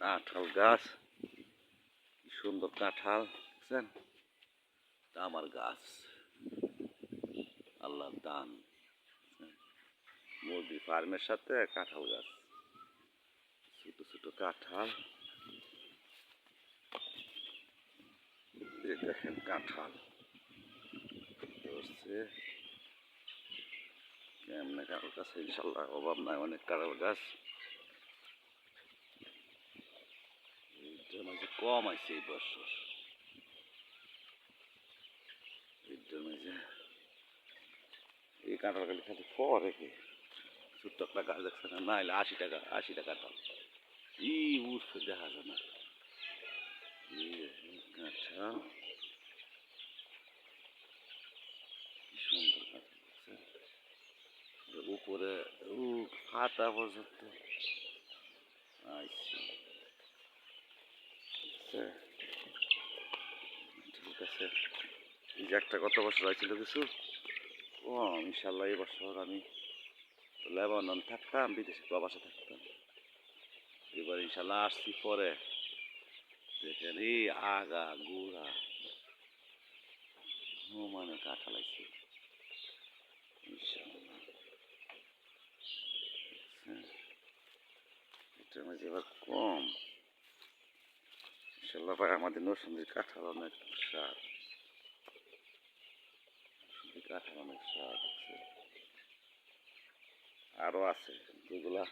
কাঁঠাল গাছ, কি সুন্দর কাঁঠাল দেখছেন? আমার গাছ আল্লাহর দান। মুরগি ফার্মের সাথে কাঁঠাল গাছ, ছোট ছোট কাঁঠাল। দেখেন কাঁঠাল ধরছে কেমনে। কারোর কাছে ইনশাল্লাহ অভাব নাই, অনেক কাঁঠাল গাছ। এইটার মাঝে কম আছে এই বছর, এইটার মাঝে এই কাঁঠাল খালি খালি পরে কি ছোট্ট একটা গাছ দেখছে না, নাইলে 80 টাকা 80 টাকা কাঁঠাল ই উঠছে দেখা যায় না। কাঁঠাল কি সুন্দর কাঁঠাল দেখছেন, উপরে ফাটা পর্যন্ত আইসি। ঠিক আছে, এই যে একটা গত বছর হয়েছিল কিছু কম, ইনশাল্লাহ এই বছর আমি লেবানন থাকতাম, বিদেশে প্রবাসে থাকতাম, এবার ইনশাল্লাহ আসছি পরে দেখেন এই আগা গুড়া মানে কাঁঠাল আইছে ইনশাল্লাহ। এটার মাঝে এবার কম ইনশাল্লাহ ভাই। আমাদের নরসিংদীর কাঁঠাল অনেক স্বাদ, কাঁঠাল অনেক স্বাদ আছে। আরো আছে যেগুলা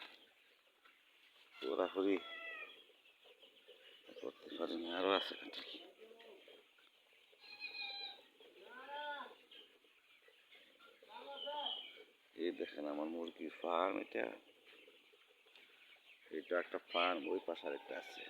ঘোরাঘুরি করতে পারিনি, আরো আছে কাঁঠাল। এই দেখেন আমার মুরগির ফার্ম, এটা এটা একটা ফার্ম, ওই পাশে একটা আছে।